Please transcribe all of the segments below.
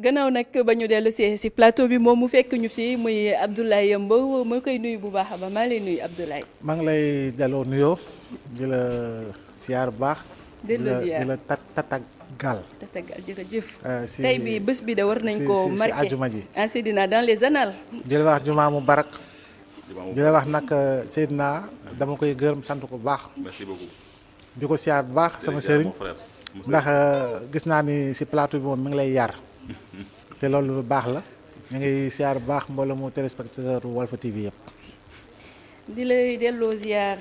gannaaw nag ba ñu dellu si plateau bi moom mu fekk ñu si muy Abdoulaye Mbow ma koy nuyu bu baax a baax maa lay nuyu Abdoulaye. maa ngi lay delloo nuyoo di la siyaar bu baax. delloo siyaar di la tatagal. tatagal jërëjëf. si tey bi bés bi da war nañ koo marqué si àjjuma ji. Seydina dans les annales. di la wax jumaa mu barak. di la wax nag Seydina dama koy gërëm sant ko bu baax. merci beaucoup. di ko siyaar bu baax sama sëriñ. ndax gis naa ni si plateau bi moom mi ngi lay yar. te loolu lu baax la. ñu ngi siyaar bu baax mbooloo mu téléspectateur Walf TV yëpp. di lay delloo ziar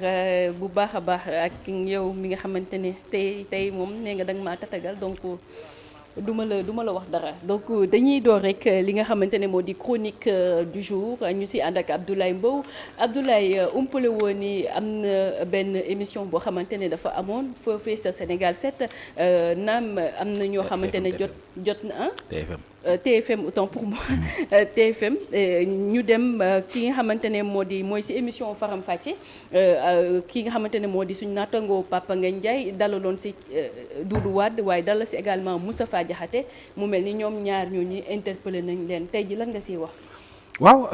bu baax a baax ak yow mi nga xamante ne tey moom nee nga danga maa tatagal donc duma la wax dara donc dañuy door rek li nga xamante ne moo di chronique du jour ñu si ànd ak Abdoulaye Mbow. Abdoulaye umpale woon ni am na benn émission boo xamante ne dafa amoon foofee sa Sénégal 7 naam am na ñoo xamante ne jot na TFM autant pour moi TFM ñu dem ki nga xamante ne mooy ci émission Faram Facce ki nga xamante ne moo di suñu nattangoo Papa Ngagne Ndiaye dalaloon ci Doudou Wade waaye dalal ci également Moustapha Diakhaté mu mel ni ñoom ñaar ñooñu interpellé nañ leen tey ji lan nga ciy wax. waaw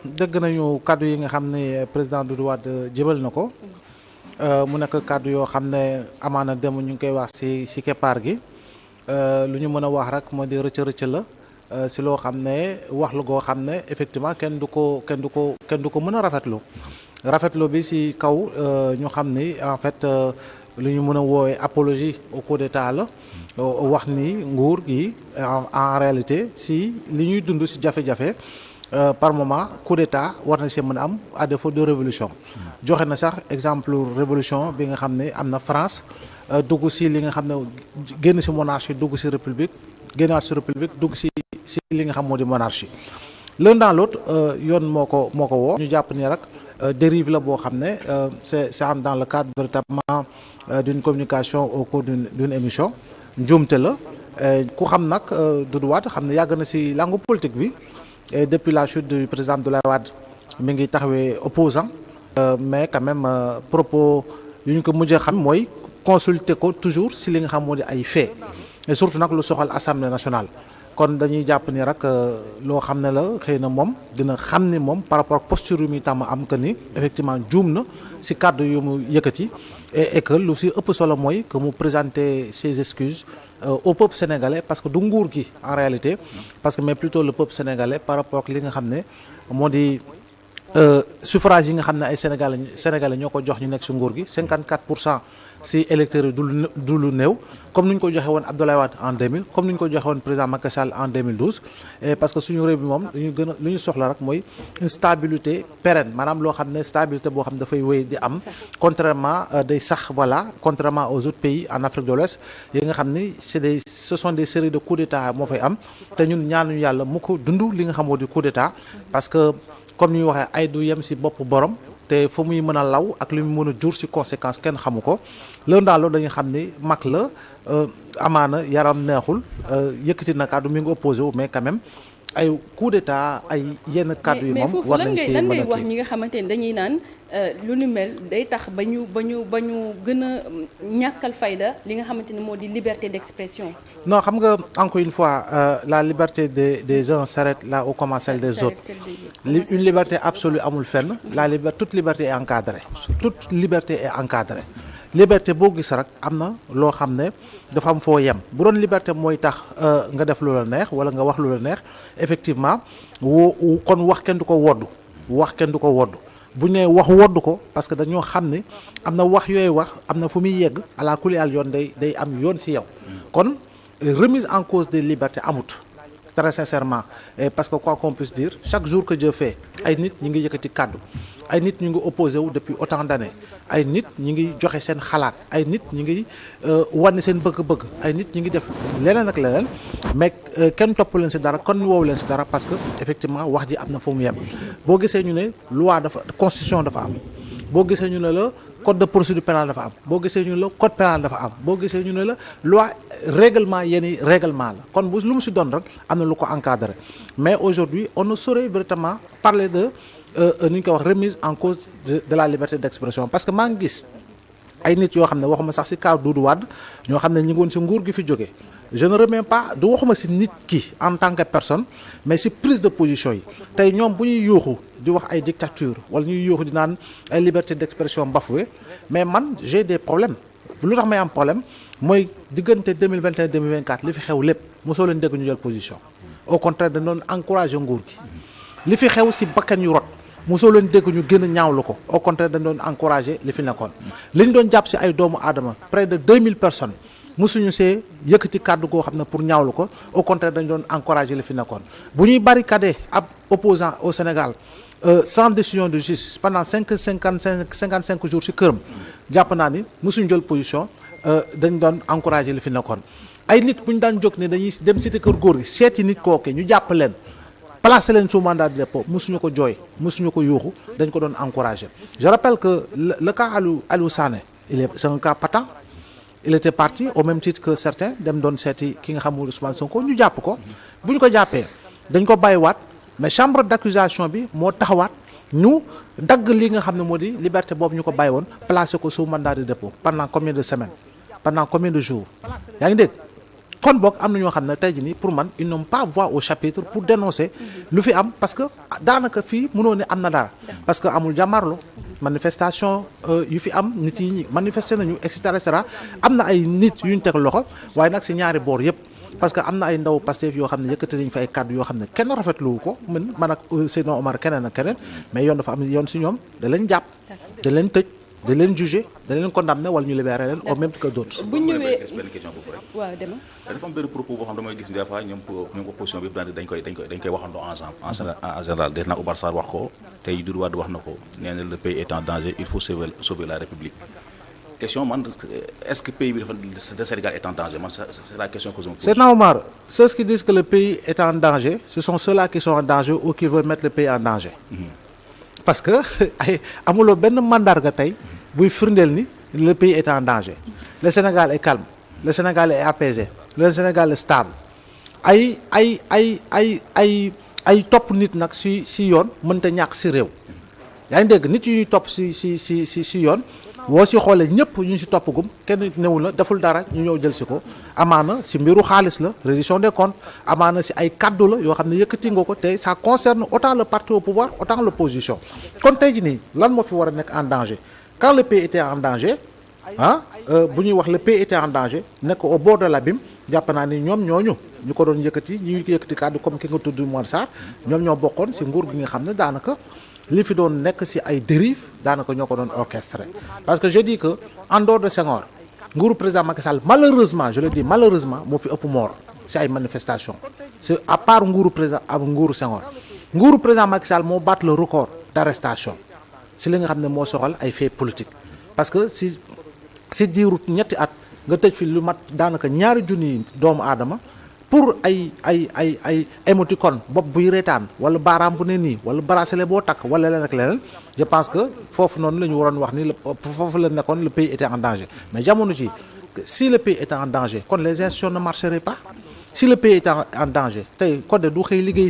dëgg nañu kàddu yi nga xam ne président Doudou Wade jëbal na ko mu nekk kàddu yoo xam ne amaana dem ñu ngi koy wax ci keppaar gi. lu ñu mën a wax rek moo di rëcc la si loo xam ne wax lu goo xam ne effectivement kenn du ko mën a rafetlu bi si kaw ñu xam ni en fait lu ñu mën a woowee apologie au coup d'état la wax ni nguur gi en réalité si li ñuy dund si jafe-jafe par moment coup d'état war na see mën a am à défaut de révolution joxe na sax exemple révolution bi nga xam ne am na France dugg si li nga xam ne génn si monarchie dugg si république génnaat si république dugg si li nga xam moo di monarchie l'un dans l'autre yoon moo ko woo ñu jàpp ni rek dérive la boo xam ne c'est dans le cadre véritablement d'une communication au cours d'une émission njuumte la ku xam nag Doudou Wade xam ne yàgg na si langue politique bi depuis la chute du président Abdoulaye Wade mi ngi taxawee opposant mais quand même propos yu ñu ko mujj a xam mooy consulter ko toujours si li nga xam moo di ay fait et surtout nag lu soxal assemblée nationale kon dañuy jàpp ni rek loo xam ne la xëy na moom dina xam ni moom par rapport ak posture yu muy tàmm am que ni effectivement juum na si kàddu yu mu yëkkati et que lu si ëpp solo mooy que mu présenter ses excuses au peuple sénégalais parce que du nguur gi en réalité parce que mais plutôt le peuple sénégalais par rapport ak li nga xam ne moo di suffrage yi nga xam ne ay sénégalais ñoo ko jox ñu nekk si nguur gi 54% si électeurs yi du lu néew comme ni ñu ko joxe woon Abdoulaye Wade en 2000 comme ni ñu ko joxe woon président Macky Sall en 2012 et parce que suñu réew bi moom lu ñu soxla rek mooy une stabilité pérenne maanaam loo xam ne stabilité boo xam ne dafay wéy di am contrairement day sax voilà contrairement aux autres pays en Afrique de l'Ouest yi nga xam ni ce sont des séries de coups d'état moo fay am te ñun ñaanuñu yàlla mu ko dund li nga xamoo di coup d'état parce que comme ni ñu waxee ay du yem si bopp borom te fa muy mën a law ak li mu mën a jur ci conséquence kenn xamu ko loolu daal loolu dañuy xam ni mag la amaana yaram neexul yëkkati na kàddu mi ngi opposé wu mais quand même ay coup d'état ay yenn kàddu yi moom war nañ ci lan ngay wax ñi nga xamante ni dañuy naan lu ni mel day tax ba ñu gën a ñàkkal fayda li nga xamante ni moo di liberté d'expression. non xam nga encore une fois la liberté des uns s'arrête là où commence celle des autres une liberté absolue amul fenn toute liberté est encadrée toute liberté est encadrée liberté boo gis rek am na loo xam ne dafa am foo yem bu doon liberté mooy tax nga def lu la neex wala nga wax lu la neex effectivement kon wax kenn du ko woddu bu ñu nee wax woddu ko parce que dañoo xam ne am na wax yooyu wax am na fu muy yegg ala kulli al yoon day am yoon ci yow kon remise en cause des libertés amut très sincèrement parce que quoi qu'on puisse dire chaque jour que Dieu fait ay nit ñi ngi yëkkati kàddu ay nit ñu ngi opposé wu depuis autant d'années ay nit ñi ngi joxe seen xalaat ay nit ñi ngi wane seen bëgg-bëgg ay nit ñi ngi def leneen ak leneen mais kenn topp leen ci dara kon woowu leen ci dara parce que effectivement wax ji am na fu mu yem boo gisee ñu ne loi constitution dafa am boo gisee ñu ne la code de procédure pénale dafa am boo gisee ñu ne la code pénal dafa am boo gisee ñu ne la loi règlement yenn règlement la kon bu lu mu ci doon rek am na lu ko encadré mais aujourd'hui on ne saurait véritablement parler de ni ñu koy wax remise en cause de la liberté d'expression parce que maa ngi gis ay nit yoo xam ne waxuma sax ci cas Doudou Wade ñoo xam ne ñu ngi woon ci nguur gi fi jóge je ne remets pas du waxuma ci nit ki en tant que personne mais ci prise de position yi tey ñoom bu ñuy yuuxu di wax ay dictature wala ñuy yuuxu di naan ay liberté d'expression bafouée mais man j'ai des problèmes lu tax may am problème mooy diggante 2021 2024 li fi xew lépp mosoo leen dégg ñu jël position au contraire dañ doon encourager nguur gi li fi xew ci bakkan yu rot mosoo leen dégg ñu gën a ñaawlu ko au contraire dañ doon encourager li fi nekkoon li ñu doon jàpp ci ay doomu aadama près de 2000 personnes mosuñu see yëkkati kàddu goo xam ne pour ñaawlu ko au contraire dañ doon encourager li fi nekkoon bu ñuy barricader ab opposant au Sénégal sans décision de justice pendant 55 jours ci këram jàpp naa ni mosuñu jël position dañ doon encourager li fi nekkoon ay nit bu ñu daan jóg ne dañuy dem cité kër góor gi seeti nit kooke ñu jàpp leen placer leen sous mandat de dépôt mosuñu ko jooy mosuñu ko yuuxu dañ ko doon encourager je rappelle que le cas Aliou Sané c'est un cas patent il était parti au même titre que certains dem doon seeti ki nga xam mooy Ousmane Sonko ñu jàpp ko bu ñu ko jàppee dañ ko bàyyiwaat mais chambre d'accusation bi moo taxawaat ñu dagg li nga xam ne moo di liberté boobu ñu ko bàyyi woon placer ko sous mandat de dépôt pendant combien de semaines pendant combien de jours yaa ngi dégg kon boog am na ñoo xam ne tey jii nii pour man ils n'ont pas voix au chapitre pour dénoncer lu fi am parce que daanaka fii mënoo ne am na dara parce que amul jàmmarlo manifestation yu fi am nit yi manifester nañu et cetera am na ay nit yu ñu teg loxo waaye nag ci ñaari boor yëpp parce que am na ay ndaw Pastef yoo xam ne yëkkati nañu fa ay kàddu yoo xam ne kenn rafetlu ko man ak Seydina Omar keneen ak keneen mais yoon dafa am yoon ci ñoom da leen jàpp da leen tëj da leen juger da leen condamner wala ñu libérer leen au même que d'autres. bu ñëwee benn question foofu rek. waaw dema dafa am benn propos boo xam damay gis des fois ñoom opposition bi dañ koy waxandoo ensemble en général def naa Oumar Sarr wax ko tey Doudou Wade wax na ko nee na le pays est en danger il faut sauver la République question man est-ce que pays bi dafa le Sénégal est en danger man c'est la question que je me pose. Seydina Omar ceux qui disent que le pays est en danger ce sont ceux-là qui sont en danger ou qui veulent mettre le pays en danger. parce que ay amuloo benn mandarga tey buy firndeel ni le pays est en danger le Sénégal est calme le Sénégal est apaisé le Sénégal est stable ay topp nit nag si yoon mënta ñàkk si réew yaa ngi dégg nit yu ñuy topp si yoon boo si xoolee ñëpp ñu si toppagum kenn newul la deful dara ñu ñëw jël si ko amaana si mbiru xaalis la reddition des comptes amaana si ay kaddu la yoo xam ne yëkkati nga ko te ça concerne autant le parti au pouvoir autant l'opposition kon tey ji nii lan moo fi war a nekk en danger quand le pays était en danger bu ñuy wax le pays était en danger nekk au bord de l'abîme jàpp naa ni ñoom ñooñu ñu ko doon yëkkati ñu yëkkati kaddu comme ki nga tudd Oumar Sarr ñoom ñoo bokkoon si nguur gi nga xam ne daanaka li fi doon nekk ci ay dérives daanaka ñoo ko doon orchestré parce que je dis que en dehors de Senghor nguuru président Macky Sall malheureusement je le dis malheureusement moo fi ëpp mort ci ay manifestations c'est à part nguuru président ak nguuru Senghor nguuru président Macky Sall moo battre le record d'arrestation ci li nga xam ne moo soxal ay faits politiques parce que ci diiru ñetti at nga tëj fi lu mat daanaka ñaari junni doomu aadama pour ay émoticône bopp buy reetaan wala baaraam bu ne nii wala bracelet boo takk wala leneen ak leneen je pense que foofu noonu la ñu waroon wax ni foofu la nekkoon le pays était en danger mais jamono ci si le pays était en danger kon les institutions ne marcheraient pas si le pays était en danger tey Codé du xëy liggéey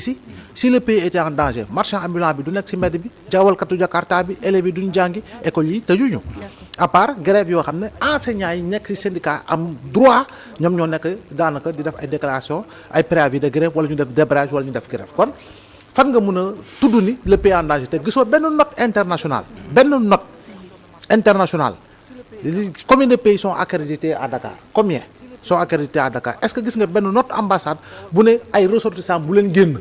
si le pays était en danger marchand ambulant bi du nekk ci mbedd bi jawalkatu Jakarta bi élèves yi duñ jàngi école yi tëjuñu à part grève yoo xam ne enseignants yi nekk ci syndicat am droit ñoom ñoo nekk daanaka di def ay déclaration ay préavis de grève wala ñu def débrayage wala ñu def grève kon fan nga mën a tudd ni le pays en danger te gisoo benn note internationale combien de pays sont accrédités à Dakar combien sont accrédités à Dakar est-ce que gis nga benn note ambassade bu ne ay ressortissants bu leen génn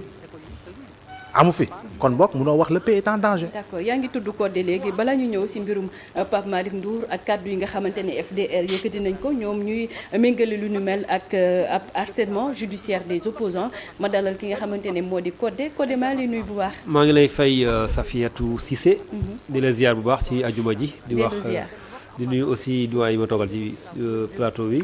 amu fi kon boog munoo wax le pays est en danger. d'accord yaa ngi tudd Codé léegi balaa ñu ñëw ci mbirum Pape Malick Ndour ak kàddu yi nga xamante ne FDR yëkkati nañ ko ñoom ñuy méngale lu ñu mel ak ab harcèlement judiciaire des opposants ma dalal ki nga xamante ne moo di Codé maa ngi lay nuyu bu baax. maa ngi lay fay Safiatou Cissé. di la ziar bu baax ci ajuma ji. di wax di nuyu aussi doyen yi ma toogal ci plateau bi.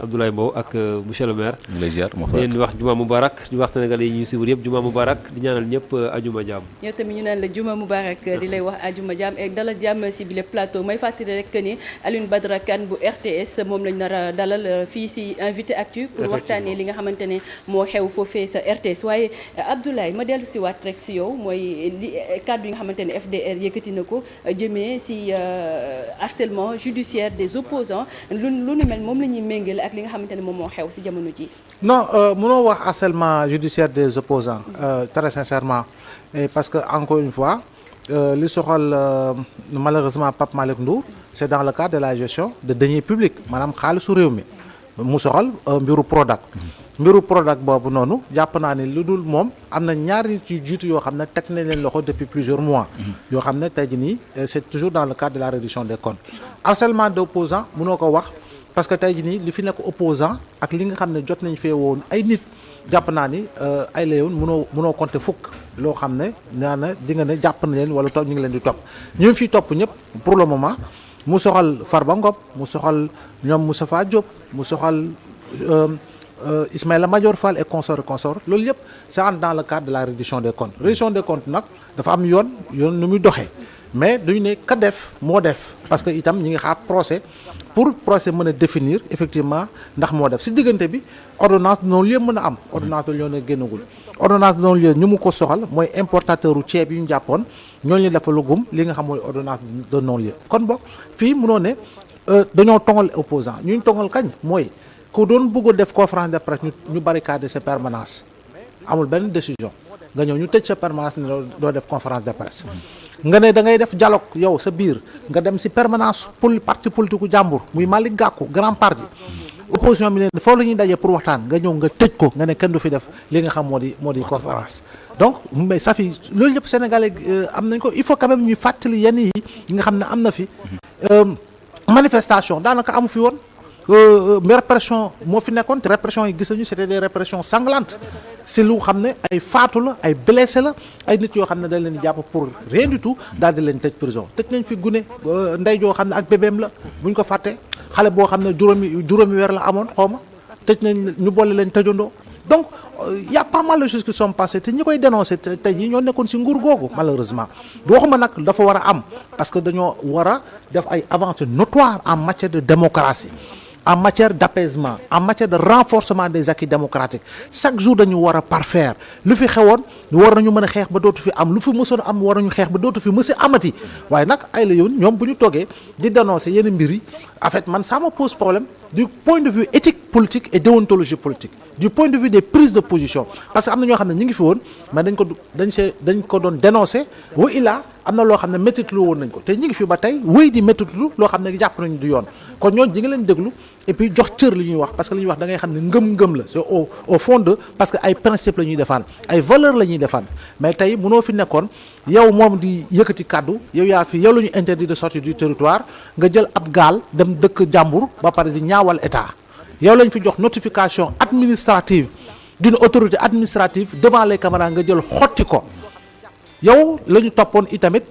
Abdoulaye Mbow ak monsieur le maire. ñu lay ziar ma di leen di wax juma mubarak di wax sénégalais yi ñu suivre yëpp juma mubarak di ñaanal ñëpp ajuma jàmm. ñoo tamit ñu naan la juma mubarak di lay wax ajuma jàmm et dalal jàmm si bile plateau may fàttali rek ni Alioune Badara Kane bu RTS moom lañ nar a dalal fii si invité actu pour waxtaanee li nga xamante ne moo xew foofee sa RTS waaye Abdoulaye ma dellu si waat rek si yow mooy li kàddu yi nga xamante ne FDR yëkkati na ko jëmee si harcèlement judiciaire des opposants lu nu mel moom la ñuy méngale ak li nga xamante ne moom moo xew ci jamono ji. non mënoo wax harcèlement judiciaire des opposants très sincèrement parce que encore une fois li soxal malheureusement Pape Malick Ndour c'est dans le cadre de la gestion de deniers publics maanaam xaalisu réew mi mu soxal mbiru Prodac boobu noonu jàpp naa ni lu dul moom am na ñaari ci jiitu yoo xam ne teg nañ leen loxo depuis plusieurs mois yoo xam ne tey jii nii c'est toujours dans le cadre de la reddition des comptes harcèlement d'opposants mënoo ko wax parce que tey jii nii li fi nekk opposant ak li nga xam ne jot nañ fee woon ay nit jàpp naa ni ay la yoon mënoo compter fukk loo xam ne naa na di nga ne jàpp na leen wala topp ñu ngi leen di topp ñu fi topp ñëpp pour le moment mu soxal Farba Ngom mu soxal ñoom Moustapha Diop mu soxal Ismaïla Madior Fall et consort loolu yëpp ça entre dans le cadre de la reddition des comptes nag dafa am yoon nu muy doxee mais duñu ne ka def moo def parce que itam ñi ngi xaar procès pour procès mën a définir effectivement ndax moo def si diggante bi ordonnance de non-lieu mën a am ordonnance de non-lieu na génnagul ordonnance de non-lieu ñu mu ko soxal mooy importateur u ceeb yi ñu jàppoon ñooñu ñu dafa lugum li nga xam mooy ordonnance de non-lieu kon boog fii mënoo ne dañoo tongal opposant ñu tongal kañ mooy ku doon bëgg a def conférence de presse ñu barricade sa permanence amul benn décision nga ñëw ñu tëj sa permanence ne doo def conférence de presse nga ne da ngay def dialogue yow sa biir nga dem si permanence parti politique u jàmbur muy Malick Gakou grand parti opposition bi ne foofu la ñuy dajee pour waxtaan nga ñëw nga tëj ko nga ne kenn du fi def li nga xam moo di conférence donc mais ça fi loolu yëpp sénégalais am nañ ko il faut quand même ñuy fàttali yenn yi nga xam ne am na fi manifestation daanaka amu fi woon répression moo fi nekkoon te répression yi gis nañu c'était des répressions sanglantes si lu xam ne ay faatu la ay blessé la ay nit yoo xam ne dañ leen di jàpp pour rien du tout daal di leen tëj prison tëj nañ fi gune ndey joo xam ne ak bébéem la buñ ko fàttee xale boo xam ne juróomi weer la amoon xaw ma tëj nañ ñu boole leen tëjandoo donc y a pas mal de choses qui sont passées te ñi koy dénoncer tey jii ñoo nekkoon si nguur googu malheureusement waxuma nag dafa war a am parce que dañoo war a def ay avancées notoires en matière de démocratie en matière d'apaisement en matière de renforcement des acquis démocratiques chaque jour dañu war a parfaire lu fi xewoon war nañu mën a xeex ba dootu fi am lu fi mësoon am war nañu xeex ba dootu fi mësi amati waaye nag ay la yoon ñoom bu ñu toogee di dénoncer yenn mbir yi en fait man ça me pose problème du point de vue éthique politique et déontologie politique du point de vue des prises de position parce que am na ñoo xam ne ñu ngi fi woon mais dañ ko doon dénoncer wa ilaa am na loo xam ne méttitlu woon nañ ko te ñu ngi fi ba tey wéy di méttitlu loo xam ne jàpp nañu du yoon kon ñooñu di nga leen déglu et puis jox cër li ñuy wax parce que li ñuy wax da ngay xam ne ngëm-ngëm la c'est au fond de parce que ay principe la ñuy défendre ay valeurs la ñuy défendre mais tey mënoo fi nekkoon yow moom di yëkkati kàddu yow yaa fi yow la ñu interdit de sortir du territoire nga jël ab gaal dem dëkk jàmbur ba pare di ñaawal état yow lañ fi jox notification administrative d'une autorité administrative devant les caméras nga jël xotti ko yow la ñu toppoon itamit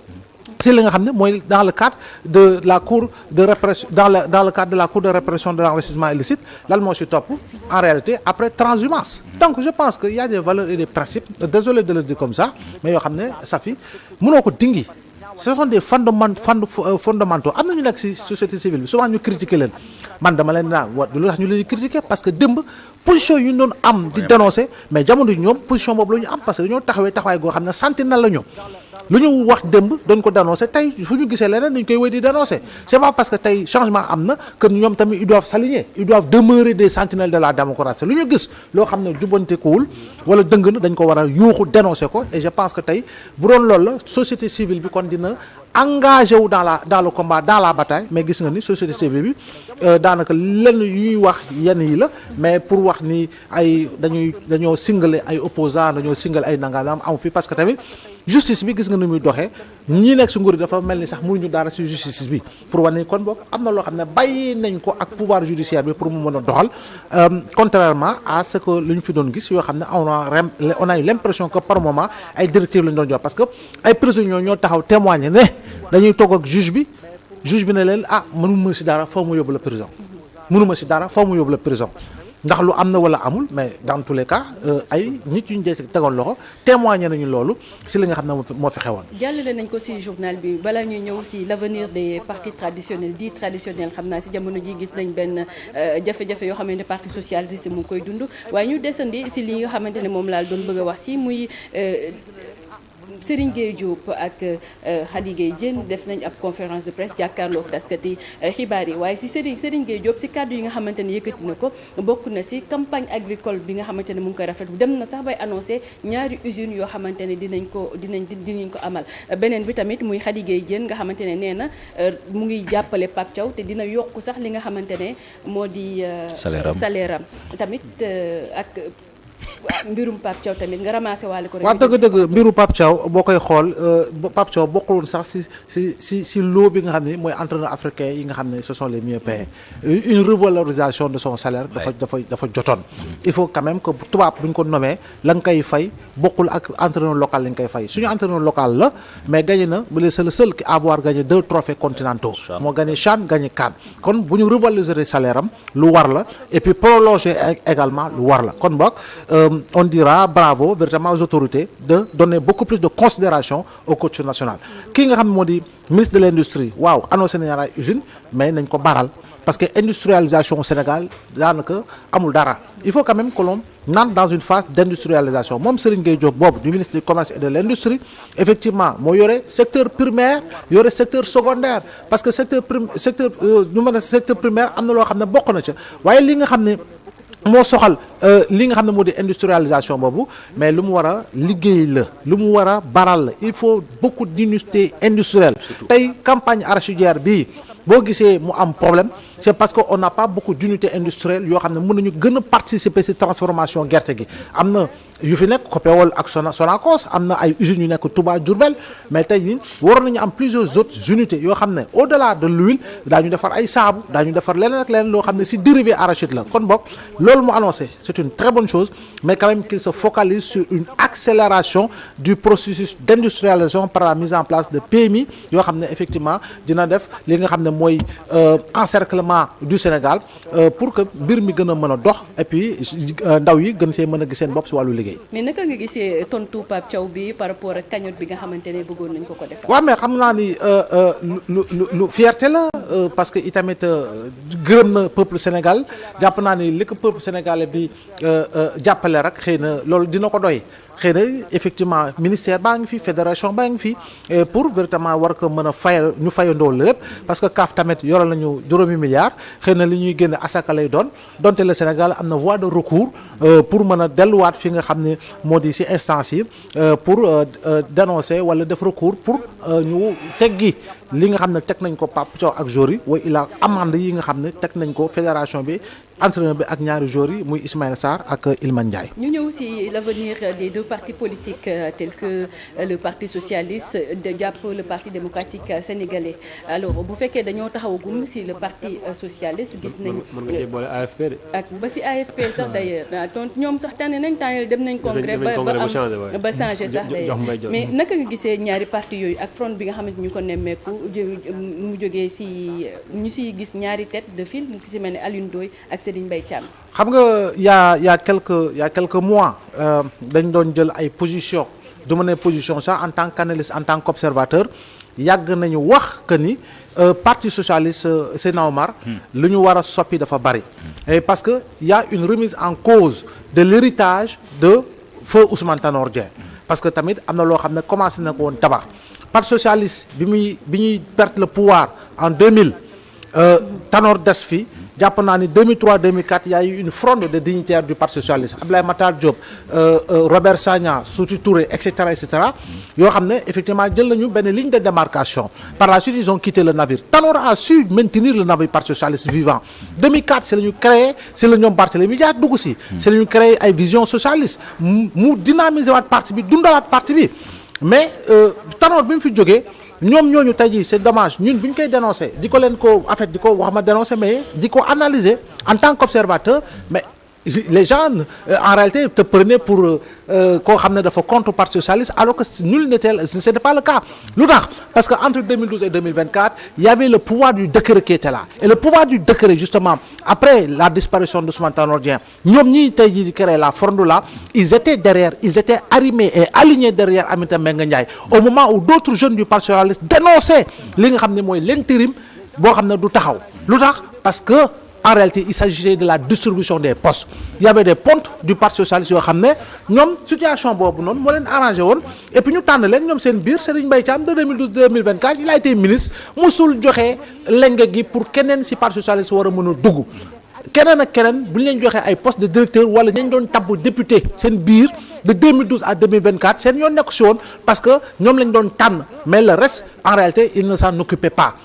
si li nga xam ne mooy dans le cadre de la cour de répression dans le cadre de la cour de répression de l'enrichissement illicite lan moo si topp en réalité après transhumance donc je pense que y a des valeurs et des principes désolé de le dire comme ça mais yoo xam ne ça fi mënoo ko dingi ce sont des fondamentaux am na ñu nekk ci société civile bi souvent ñu critiquer leen man dama leen naa wa du lu tax ñu leen di critiquer parce que démb position yu ñu doon am di dénoncer mais jamono yi ñoom position boobu la ñu am parce que dañoo taxawaay goo xam ne sentinelle la ñu lu ñu wax démb dañ ko dénoncer tey fu ñu gisee leneen dañ koy wéy di dénoncer c'est pas parce que tey changement am na que ñoom tamit ils doivent s'aligner ils doivent demeurer des sentinelles de la démocratie lu ñu gis loo xam ne jubbantekuwul wala dëng na dañ ko war a yuuxu dénoncer ko et je pense que tey bu doon loolu la société civile bi kon dina engagé wu dans le combat dans la bataille mais gis nga ni société civile bi daanaka lenn yuy wax yenn yi la mais pour wax ni ay dañoo singale ay opposants dañoo singale ay nangaam amu fi parce que tamit justice bi gis nga ni muy doxee ñi nekk si nguur yi dafa mel ni sax mënuñu dara si justice bi pour wane ni kon boog am na loo xam ne bàyyi nañ ko ak pouvoir judiciaire bi pour mu mën a doxal contrairement à ce que lu ñu fi doon gis yoo xam ne on a eu l'impression que par moment ay directives lañ doon jox parce que ay prisonniers ñoo taxaw témoigner ne dañuy toog ak juge bi ne leen mënuma si dara foo mu yóbbu la prison ndax lu am na wala amul mais dans tous les cas ay nit yu ñu tegoon loxo témoigner nañu loolu si li nga xam ne moo fi xewoon. jàllale nañ ko ci journal bi balaa ñuy ñëw ci l'avenir des partis traditionnels dits traditionnels xam naa ci jamono ji gis nañ benn jafe-jafe yoo xamante ne parti socialiste mu ngi koy dund waaye ñu desandi ci li nga xamante ne moom laa doon bëgg a wax ci muy Serigne Gueye Diop ak Khady Gueye Diène def nañ ab conférence de presse jàkkaarloo ak taskati xibaar yi waaye si Serigne Gueye Diop si kàddu yi nga xamante ne yëkkati na ko bokk na si campagne agricole bi nga xamante ne mu ngi koy rafetlu dem na sax bay annoncé ñaari usines yoo xamante ne dinañ ko amal beneen bi tamit muy Khady Gueye Diène nga xamante ne nee na mu ngi jàppale Pape Thiaw te dina yokk sax li nga xamante ne moo di salaire am tamit ak mbirum Pape Thiaw tamit nga ramassé waale ko. waaw dëgg mbiru Pape Thiaw boo koy xool Pape Thiaw bokkuloon sax si lot bi nga xam ne mooy entraîneur africain yi nga xam ne ce sont les mieux payés une revalorisation de son salaire dafa jotoon. il faut quand même que tubaab bu ñu ko nommé la nga koy fay bokkul ak entraîneur local la ñu koy fay suñu entraîneur local la mais gagné na c'est le seul à avoir gagné 2 trophées continentaux. moo gagné CHAN gagné CAN kon bu ñu revaloriser salaire am lu war la et puis prolonger également lu war la kon boog. On dira bravo véritablement aux autorités de donner beaucoup plus de considération au coach national kii nga xam ne moo di ministre de l'industrie waaw annoncé nañu ay usine mais nañ ko baral parce que industrialisation au Sénégal daanaka amul dara il faut quand même que l'on entre dans une phase d'industrialisation moom Serigne Gueye Diop boobu du ministre du commerce et de l'industrie effectivement moo yore secteur primaire yore secteur secondaire parce que secteur primaire am na loo xam ne bokk na ca waaye li nga xam ne moo soxal li nga xam ne moo di industrialisation boobu mais lu mu war a liggéey la lu mu war a baral la il faut beaucoup d'unité industrielle tey campagne arachidière bii boo gisee mu am problème c'est parce que on n'a pas beaucoup d'unité industrielle yoo xam ne mën nañu gën a participer ci transformation gerte gi am na yu fi nekk Copéol ak Sonacos am na ay usines yu nekk Touba Diourbel mais tey nii waroon nañu am plusieurs autres unités yoo xam ne au-delà de l'huile daañu defar ay saabu daañu defar leneen ak leneen loo xam ne ci dérivé arachide la kon boog loolu mu annoncé c'est une très bonne chose mais quand même qu'il se focalise sur une accélération du processus d'industrialisation par la mise en place de PMI yoo xam ne effectivement dina def li nga xam ne mooy encerclement du Sénégal pour que mbir mi gën a mën a dox et puis ndaw yi gën see mën a gis seen bopp ci wàllu liggéey. mais naka nga gisee tontu Pape Thiaw bi par rapport ak cagnotte bi nga xamante ne bëggoon nañ ko defal. waaw mais xam naa ni lu fierté la parce que itamit gërëm na peuple Sénégal jàpp naa ni li ko peuple sénégalais bi jàppale rek xëy na loolu dina ko doy. xëy na effectivement ministère baa ngi fi fédération baa ngi fi pour véritablement war ko mën a ñu fayandoo lépp parce que CAF tamit yoral nañu juróomi milliards xëy na li ñuy génne asaka lay doon donte le Sénégal am na voie de recours pour mën a delluwaat fi nga xam ne moo di ci instance yi pour dénoncer wala def recours pour ñu teggi li nga xam ne teg nañ ko Pape Thiaw ak joueurs yi way il a amende yi nga xam ne teg nañ ko fédération bi entraîneur bi ak ñaari joueurs yi muy Ismaïla Sarr ak Iliman Ndiaye. ñu ñëw ci l'avenir des deux partis politiques tels que le parti socialiste jàpp le parti démocratique sénégalais alors bu fekkee dañoo taxawagum ci le parti socialiste gis nañ. mën nga cee boole AFP de. ak ba ci AFP sax d'ailleurs donc ñoom sax tànn nañ temps dem nañ congrès ba changé sax d'ailleurs mais naka nga gisee ñaari parti yooyu ak front bi nga xamante ñu ko nemmeeku mu jógee ci ñu ciy gis ñaari tête de file mu ci mel ne Alioune Ndoye ak Serigne Mbaye Thiam. xam nga y a quelques mois dañ doon jël ay position du ma ne position sax en tant qu'analyste en tant qu'observateur yàgg nañu wax que ni parti socialiste Seydina Omar lu ñu war a soppi dafa bari et parce que y a une remise en cause de l'héritage de feu Ousmane Tanor Dieng parce que tamit am na loo xam ne commencé na ko woon tabax parti socialiste bi ñuy perdre le pouvoir en 2000 Tanor des fi jàpp naa ni 2003 2004 y a eu une fronde de dignitaires du parti socialiste Abdoulaye Matar Diop Robert Sagna Souti Touré et cetera yoo xam ne effectivement jël nañu benn ligne de démarcation par la suite ils ont quitté le navire Tanor a su maintenir le navire parti socialiste vivant 2004 c'est la ñu créé c'est la ñoom Barthélémy Dias dugg si c'est la ñu créé ay vision socialiste mu dynamiser waat parti bi dundalaat parti bi mais Tanor bi mu fi jógee ñoom ñooñu tey jii c'est dommage ñun bu ñu koy dénoncer di ko leen ko en fait di ko wax ma dénoncer mais di ko analyser en tant qu'observateur mais les gens en réalité te prenaient pour koo xam ne dafa contre parti socialiste alors que nul c'était pas le cas lu tax parce que entre 2012 et 2024 il y avait le pouvoir du décret qui était là et le pouvoir du décret justement après la disparition d'Ousmane Tanor Dieng ñoom ñii tey jii di créer la fronde là ils étaient arrimés et alignés derrière Aminata Mbengue Ndiaye au moment où d'autres jeunes du parti socialiste dénonçaient li nga xam ne mooy l'intérim boo xam ne du taxaw lu tax parce que en réalité il s'agissait de la distribution des postes il y avait des pontes du parti socialiste yoo xam ne ñoom situation boobu noonu moo leen arrangé woon et puis ñu tànn leen ñoom seen biir Serigne Mbaye Thiam de 2012 2024 il a été ministre musul joxe lenge gi pour keneen ci parti socialiste war a mën a dugg keneen ak keneen bu ñu leen joxee ay poste de directeur wala ñu doon tabb député seen biir de 2012 à 2024 seen yoon nekk ci woon parce que ñoom lañ doon tànn mais le reste en réalité il ne s'en occupait pas.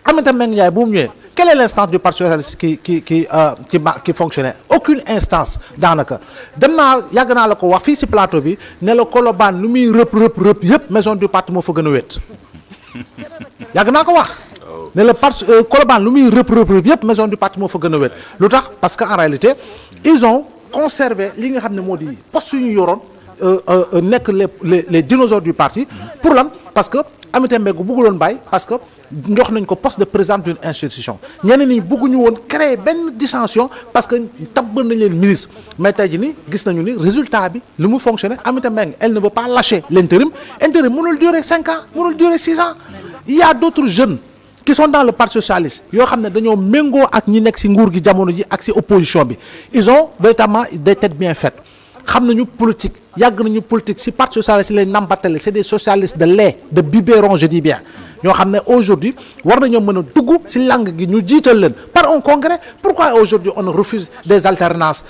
Aminata Mbengue Ndiaye bu mu ñëwee quelle est l'instance du parti socialiste qui fonctionnait aucune instance daanaka dem naa yàgg naa la ko wax fii ci plateau bi ne la Colobane lu muy rëpp yëpp maison du parti moo fa gën a wét yàgg naa ko wax ne la parti Colobane lu muy rëpp yëpp maison du parti moo fa gën a wét lu tax parce que en réalité ils ont conservé li nga xam ne moo di poste yu ñu yoroon nekk les dinosaures du parti pour lan parce que Aminata Mbengue bëgguloon bàyyi parce que jox nañ ko poste de président d'une institution ñeneen ñi bëgguñu woon créer benn dissension parce que tabb nañ leen ministre mais tey jii nii gis nañu ni résultat bi li mu fonctionner Aminata Mbengue elle ne veut pas lâcher l'intérim mënul durer 5 ans mënul durer 6 ans il y a d'autres jeunes qui sont dans le parti socialiste yoo xam ne dañoo méngoo ak ñi nekk ci nguur gi jamono ji ak ci opposition bi ils ont véritablement des têtes bien faites xam nañu politique yàgg nañu politique ci parti socialiste leen nambatale c'est des socialistes de lait de biberon je dis bien ñoo xam ne aujourd'hui war nañoo mën a dugg ci langue gi ñu jiital leen par un congrès pourquoi aujourd'hui on refuse des alternances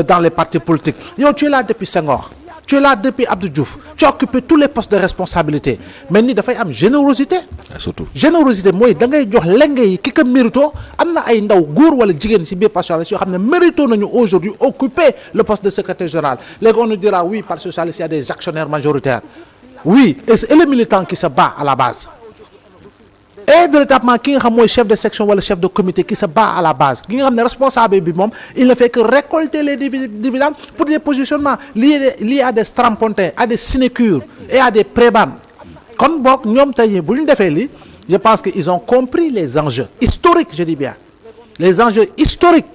dans les partis politiques yow tu es là depuis Senghor tu es là depuis Abdou Diouf tu as occupé tous les postes de responsabilité mais ni dafay am générosité surtout générosité mooy da ngay jox lenge yi ki ko mérito am na ay ndaw góor wala jigéen ci biir parti socialiste yoo xam ne mérito nañu aujourd'hui occuper le poste de secrétaire général léegi on nous dira oui parti socialiste il y a des actionnaires majoritaires oui et c'est le militant qui se bat à la base et véritablement ki nga xam mooy chef de section wala chef de comité qui se bat à la base ki nga xam ne responsable bi moom il ne fait que récolter les dividendes pour des positionnements liés à des strapontins à des sinécures et à des prébendes kon boog ñoom tey bu ñu defee lii je pense que ils ont compris les enjeux historiques je dis bien les enjeux historiques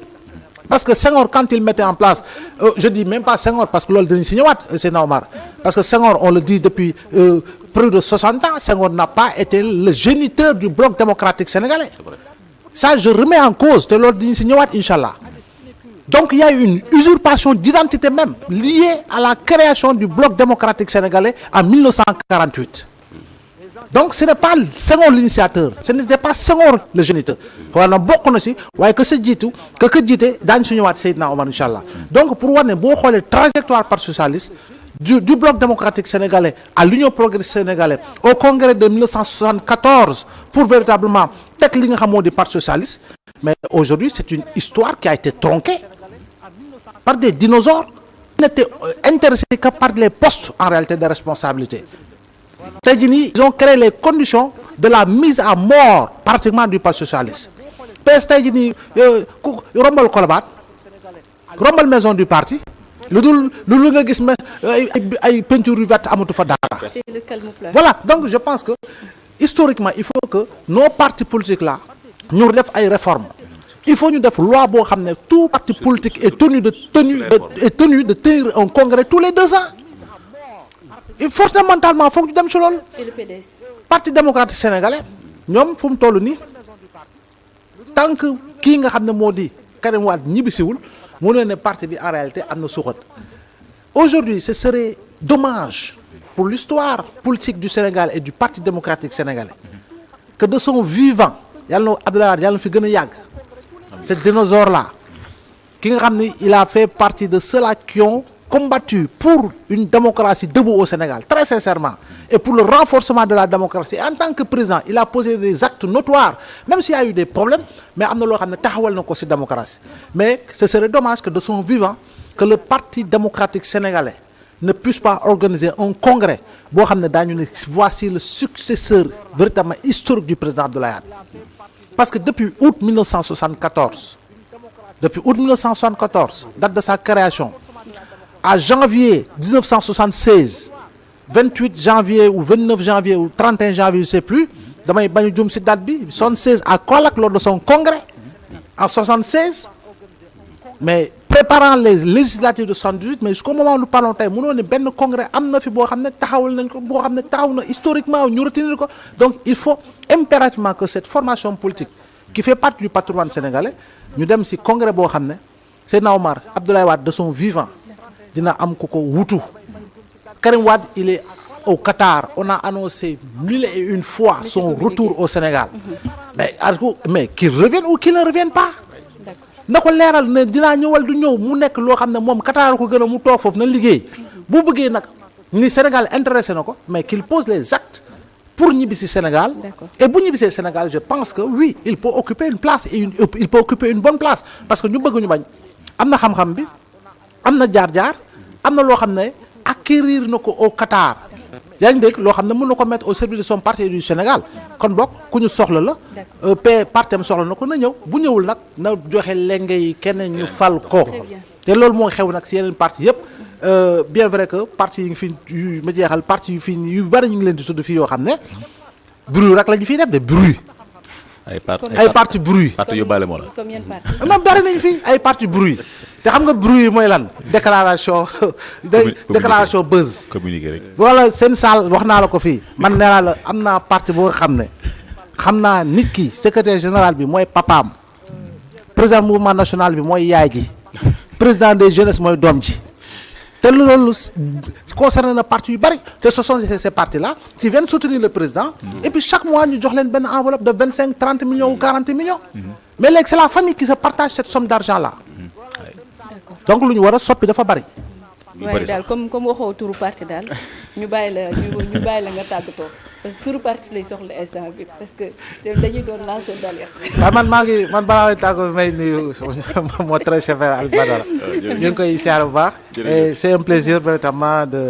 parce que Senghor quand il mettait en place je dis même pas Senghor parce que loolu dañu si ñëwaat c'est normal parce que Senghor on le dit depuis plus de 60 ans Senghor n'a pas été le géniteur du bloc démocratique sénégalais ça je remets en cause te loolu dañu si ñëwaat inchallah donc il y a une usurpation d'identité même liée à la création du bloc démocratique sénégalais en 1948 donc ce n'est pas Senghor l'initiateur ce n'était pas Senghor le géniteur wala bokk na si waaye que sa jiitu que jiite daañu si ñëwaat Seydina Omar inchallah donc pour war ne boo xoolee trajectoire parti socialiste du bloc démocratique sénégalais à l'union progressiste sénégalaise au congrès de 1974 pour véritablement teg li nga xam moo di parti socialiste mais aujourd'hui c'est une histoire qui a été tronquée par des dinosaures qui n'étaient intéressés que par les postes en réalité de responsabilité tey jii nii ils ont créé les conditions de la mise à mort pratiquement du parti socialiste PS tey jii nii ku rombal Colobane rombal maison du parti lu dul nga gis ay peinture yu verte amatu fa dara. C'est le camouflage. Voilà donc je pense que historiquement il faut que nos partis politiques là ñu def ay réformes il faut ñu def loi boo xam ne tout parti politique est tenu de tenir un congrès tous les 2 ans et fondamentalement foog ñu dem ci loolu. Et le PDS. Parti démocratique sénégalais ñoom fu mu toll nii tant que kii nga xam ne moo di Karim Wade ñibbisiwul mu ne parti bi en réalité am na suuxat aujourd'hui ce serait dommage pour l'histoire politique du Sénégal et du Parti démocratique sénégalais que de son vivant yàlla na Abdoulaye Wade yàlla na fi gën a yàgg ce dinosaure là ki nga xam ne il a fait partie de ceux-là qui ont combattu pour une démocratie debout au Sénégal très sincèrement et pour le renforcement de la démocratie et en tant que président il a posé des actes notoires même s'il y a eu des problèmes mais am na loo xam ne taxawal na ko ci démocratie mais ce serait dommage que de son vivant que le Parti démocratique sénégalais ne puisse pas organiser un congrès boo xam ne daañu ne voici le successeur véritablement historique du président Abdoulaye Wade parce que depuis août 1974 date de sa création à janvier 1976 28 janvier ou 29 janvier ou 31 janvier je sais plus damay bañ a jum ci date bi 76 à Kaolack lors de son congrès en 76 mais préparant les législatives de 78 mais jusqu'au moment où nous parlons tey mënoo ne benn congrès am na fi boo xam ne taxawal nañ ko boo xam ne taxaw na historiquement ñu retenir ko donc il faut impérativement que cette formation politique qui fait partie du patrimoine sénégalais ñu dem ci congrès boo xam ne Seydina Omar Abdoulaye Wade de son vivant dina am ku ko wutu Karim Wade il est au Qatar on a annoncé 1001 fois son retour au Sénégal mais qu'il revienne ou qu'il ne revienne pas na ko leeral ne dinaa ñëwal du ñëw mu nekk loo xam ne moom Qatar ko gën a mu toog foofu na liggéey bu bëggee nag ni Sénégal intéressé na ko mais qu'il pose les actes pour ñibbisi Sénégal. Et bu ñibbisee Sénégal je pense que oui il peut occuper une place et il peut occuper une bonne place parce que ñu bëgg ñu bañ am na xam-xam bi am na jaar-jaar am na loo xam ne acquérir na ko au Qatar yaa ngi dégg loo xam ne mën na ko mettre au service de son parti du Sénégal kon bokk ku ñu soxla la partem soxla na ko na ñëw bu ñëwul nag na joxe lenge yi kenn ñu fal ko te loolu moo xew nag si yeneen parti yëpp bien vrai que parti yi ngi fi yu ma jeexal parti yu fi yu bari ñu ngi leen di tudd fii yoo xam ne bruit rek la ñu fiy def de bruit ay parti bruit parti yóbbaale moo la non bari nañu fi ay parti bruit te xam nga bruit mooy lan déclaration déclaration buzz communiqué rek wala seen saal wax naa la ko fii man nee naa la am naa parti boo xam ne xam naa nit ki secrétaire général bi mooy papaam président mouvement national bi mooy yaay ji président des jeunesses mooy doom ji te loolu concerné na parti yu bari te ce sont ces partis là qui viennent soutenir le président et puis chaque mois ñu jox leen benn enveloppe de 25 30 millions ou 40 millions mais léegi c'est la famille qui se partage cette somme d'argent là donc lu ñu war a soppi dafa bari waaye daal comme waxoo turu parti daal ñu bàyyi la nga tàggatoo parce que turu parti lay soxla instant bi parce que dañuy doon lancer d'alerte. waaw man balaa may tàggatoo may nuyu mon très cher frère Aliou Badara ñu ngi koy siyaare bu baax et c'est un plaisir véritablement de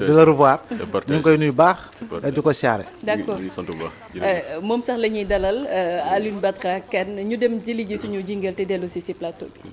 le revoir ñu ngi koy nuyu baax di ko siyaare. d'accord moom sax la ñuy dalal Aliou Badara Kane ñu dem jëli ji suñu jingle te dellu si plateau bi.